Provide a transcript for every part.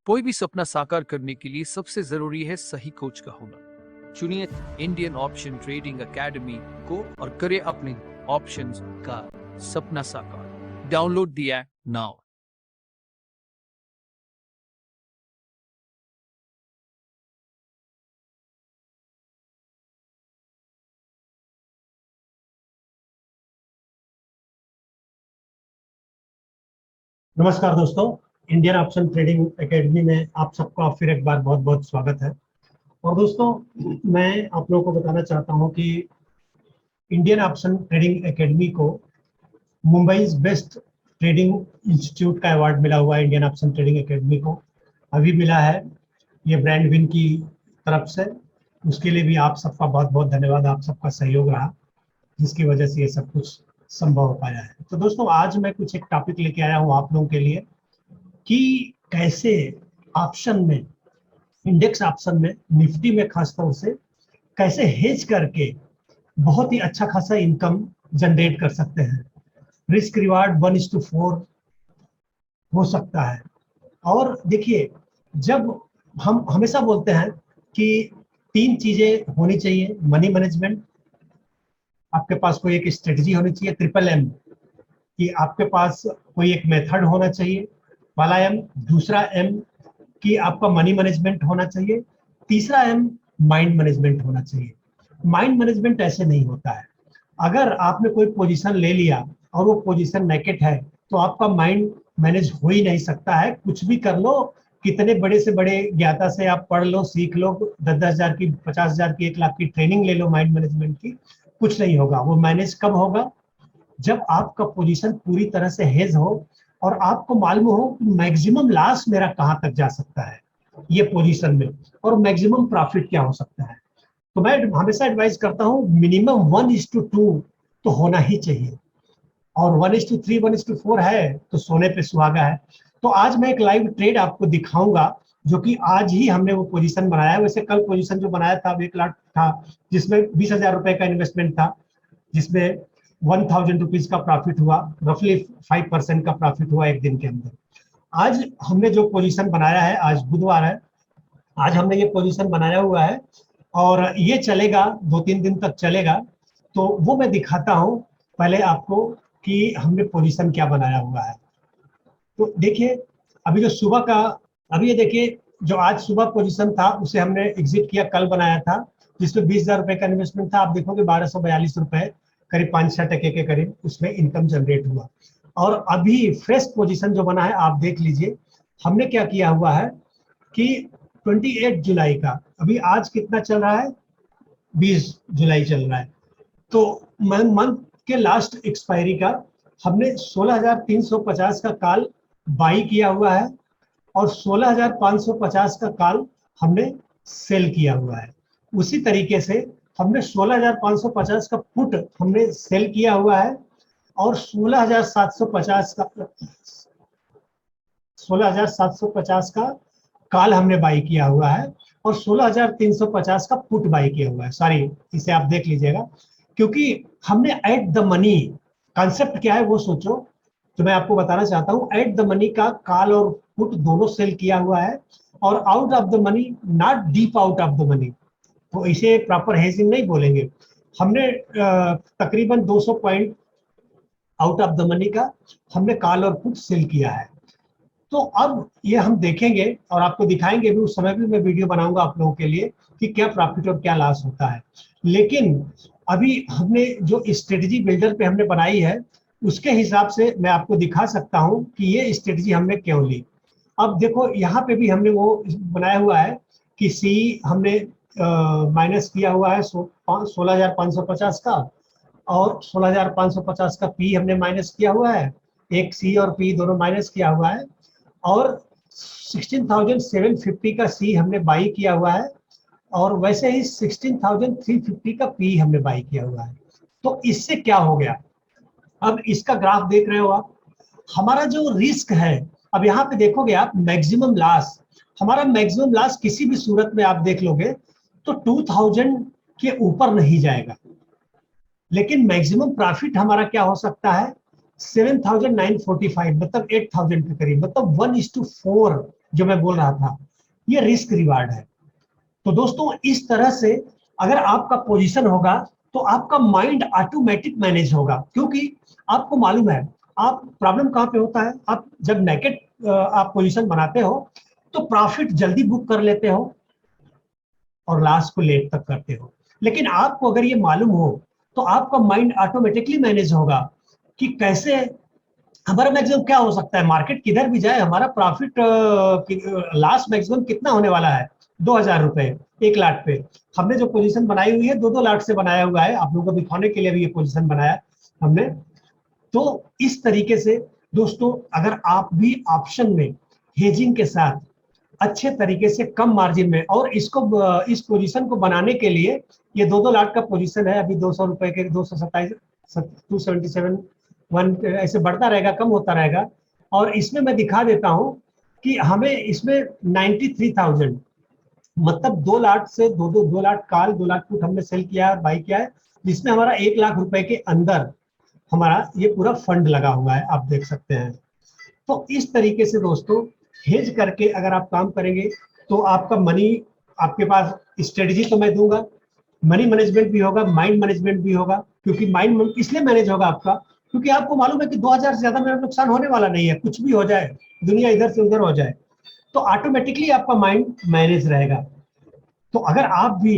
कोई भी सपना साकार करने के लिए सबसे जरूरी है सही कोच का होना। चुनिए इंडियन ऑप्शन ट्रेडिंग एकेडमी को और करें अपने ऑप्शंस का सपना साकार। Download the app now. नमस्कार दोस्तों, इंडियन ऑप्शन ट्रेडिंग एकेडमी में आप सबका फिर एक बार बहुत बहुत स्वागत है। और दोस्तों, मैं आप लोगों को बताना चाहता हूं कि इंडियन ऑप्शन ट्रेडिंग एकेडमी को मुंबई बेस्ट ट्रेडिंग इंस्टीट्यूट का अवार्ड मिला हुआ है। इंडियन ऑप्शन ट्रेडिंग एकेडमी को अभी मिला है, ये ब्रांड विन की तरफ से। उसके लिए भी आप सबका बहुत बहुत धन्यवाद, आप सबका सहयोग रहा जिसकी वजह से ये सब कुछ संभव हो पाया है। तो दोस्तों, आज मैं कुछ एक टॉपिक लेके आया हूँ आप लोगों के लिए कि कैसे ऑप्शन में, इंडेक्स ऑप्शन में, निफ्टी में खासतौर से कैसे हेज करके बहुत ही अच्छा खासा इनकम जनरेट कर सकते हैं। रिस्क रिवार्ड 1:4 हो सकता है। और देखिए, जब हम हमेशा बोलते हैं कि 3 चीजें होनी चाहिए, मनी मैनेजमेंट, आपके पास कोई एक स्ट्रेटजी होनी चाहिए, ट्रिपल M कि आपके पास कोई एक मेथड होना चाहिए, वाला M, दूसरा M कि आपका मनी मैनेजमेंट होना चाहिए, तीसरा M माइंड मैनेजमेंट होना चाहिए। माइंड मैनेजमेंट ऐसे नहीं होता है। अगर आपने कोई पोजीशन ले लिया और वो पोजीशन नेकेट है तो आपका माइंड मैनेज हो ही नहीं सकता है। कुछ भी कर लो, कितने बड़े से बड़े ज्ञाता से आप पढ़ लो, सीख लो, 10-10 हजार की, 50 हजार की, 1 लाख की ट्रेनिंग ले लो माइंड मैनेजमेंट की, कुछ नहीं होगा। वो मैनेज कब होगा? जब आपका पोजीशन पूरी तरह से हेज हो और आपको मालूम हो कि मैक्सिमम लॉस मेरा कहां तक जा सकता है ये पोजीशन में, और मैक्सिमम प्रॉफिट क्या हो सकता है। तो मैं हमेशा एडवाइस करता हूं मिनिमम 1:2 तो होना ही चाहिए, और 1:3, 1:4 है तो सोने पे सुहागा है। तो आज मैं एक लाइव ट्रेड आपको दिखाऊंगा जो कि आज ही हमने वो पोजीशन बनाया है। वैसे कल पोजीशन जो बनाया था 1 लाख था, जिसमें 20,000 रुपए का इन्वेस्टमेंट था, जिसमें 1,000 रुपीज का प्रॉफिट हुआ, रफली 5% का प्रॉफिट हुआ एक दिन के अंदर। आज हमने जो पोजीशन बनाया है, आज बुधवार है, आज हमने ये पोजीशन बनाया हुआ है और ये चलेगा 2-3 दिन तक चलेगा। तो वो मैं दिखाता हूं पहले आपको कि हमने पोजीशन क्या बनाया हुआ है। तो देखिए, अभी जो सुबह का, अभी ये देखिए, जो आज सुबह पोजीशन था उसे हमने एग्जिट किया, कल बनाया था, जिसमें 20,000 रुपए का इन्वेस्टमेंट था। आप देखोगे 1242 रुपए, करीब 5-6% के करीब उसमें इनकम जनरेट हुआ। और अभी फ्रेश पोजीशन जो बना है आप देख लीजिए, हमने क्या किया हुआ है कि 28 जुलाई का, अभी आज कितना चल रहा है, 20 जुलाई चल रहा है, तो मंथ के लास्ट एक्सपायरी का हमने 16,350 का कॉल बाई किया हुआ है और 16,550 का कॉल हमने सेल किया हुआ है। उसी तरीके से हमने 16,550 का पुट हमने सेल किया हुआ है और 16,750 का कॉल हमने बाई किया हुआ है और 16,350 का पुट बाई किया हुआ है। सॉरी, इसे आप देख लीजिएगा, क्योंकि हमने एट द मनी, कॉन्सेप्ट क्या है वो सोचो। तो मैं आपको बताना चाहता हूं, एट द मनी का कॉल और पुट दोनों सेल किया हुआ है, और out of the money, not deep out of the money, तो इसे प्रॉपर हेजिंग नहीं बोलेंगे। हमने तकरीबन 200 point out of the money का हमने कॉल और पुट सेल किया है। तो अब ये हम देखेंगे और आपको दिखाएंगे भी, उस समय भी मैं वीडियो बनाऊंगा आप लोगों के लिए कि क्या प्रॉफिट और क्या लॉस होता है। लेकिन अभी हमने जो स्ट्रेटजी बिल्डर पे हमने बनाई है, उसके हिसाब से मैं आपको दिखा सकता हूं कि ये स्ट्रेटजी हमने क्यों ली। अब देखो, यहाँ पे भी हमने वो बनाया हुआ है कि सी हमने माइनस किया हुआ है 16,550 का, और 16,550 का पी हमने माइनस किया हुआ है, एक सी और पी दोनों माइनस किया हुआ है, और 16,750 का सी हमने बाई किया हुआ है, और वैसे ही 16,350 का पी हमने बाई किया हुआ है। तो इससे क्या हो गया, अब इसका ग्राफ देख रहे हो आप, हमारा जो रिस्क है, अब यहाँ पे देखोगे आप मैक्सिमम लॉस, हमारा मैक्सिमम लॉस किसी भी सूरत में आप देख लोगे तो 2,000 के ऊपर नहीं जाएगा, लेकिन मैक्सिमम प्रॉफिट हमारा क्या हो सकता है, 7,945, मतलब 8,000 के करीब, मतलब 1:4 जो मैं बोल रहा था, ये रिस्क रिवार्ड है। तो दोस्तों इस तरह से अगर आपका पोजीशन होगा तो आपका माइंड ऑटोमेटिक मैनेज होगा, क्योंकि आपको मालूम है आप प्रॉब्लम कहाँ पे होता है। आप जब नेकेड आप पोजीशन बनाते हो तो प्रॉफिट जल्दी बुक कर लेते हो और लॉस को लेट तक करते हो। लेकिन आपको अगर ये मालूम हो तो आपका माइंड ऑटोमेटिकली मैनेज होगा कि कैसे हमारा मैक्सिमम क्या हो सकता है, मार्केट किधर भी जाए हमारा प्रॉफिट लास्ट मैक्सिमम कितना होने वाला है, 2,000 रुपए 1 लाख पे। हमने जो पोजीशन बनाई हुई है 2-2 लाख से बनाया हुआ है, आप लोगों को दिखाने के लिए भी ये पोजीशन बनाया हमने। तो इस तरीके से दोस्तों अगर आप भी ऑप्शन में हेजिंग के साथ अच्छे तरीके से कम मार्जिन में, और इसको इस पोजीशन को बनाने के लिए ये 2-2 लाख का पोजीशन है, अभी 200 रुपए के 227 277 वन ऐसे बढ़ता रहेगा, कम होता रहेगा। और इसमें मैं दिखा देता हूं कि हमें इसमें 93,000 मतलब 2 लाख से 2 लाख कॉल 2 लाख पुट हमने सेल किया है और बाई किया है, जिसमें हमारा 1 लाख रुपए के अंदर हमारा ये पूरा फंड लगा हुआ है, आप देख सकते हैं। तो इस तरीके से दोस्तों हेज करके अगर आप काम करेंगे तो आपका मनी, आपके पास स्ट्रेटजी तो मैं दूंगा, मनी मैनेजमेंट भी होगा, माइंड मैनेजमेंट भी होगा। क्योंकि माइंड इसलिए मैनेज होगा आपका क्योंकि आपको मालूम है कि 2,000 से ज्यादा मेरा नुकसान होने वाला नहीं है, कुछ भी हो जाए, दुनिया इधर से उधर हो जाए, तो ऑटोमेटिकली आपका माइंड मैनेज रहेगा। तो अगर आप भी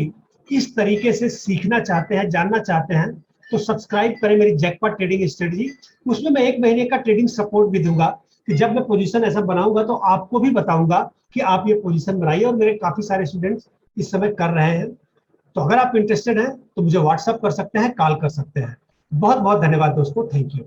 इस तरीके से सीखना चाहते हैं, जानना चाहते हैं, तो सब्सक्राइब करें मेरी जैकपॉट ट्रेडिंग स्ट्रेटजी। उसमें मैं 1 महीने का ट्रेडिंग सपोर्ट भी दूंगा कि जब मैं पोजीशन ऐसा बनाऊंगा तो आपको भी बताऊंगा कि आप ये पोजीशन बनाइए, और मेरे काफी सारे स्टूडेंट्स इस समय कर रहे हैं। तो अगर आप इंटरेस्टेड हैं तो मुझे व्हाट्सअप कर सकते हैं, कॉल कर सकते हैं। बहुत बहुत धन्यवाद दोस्तों, थैंक यू।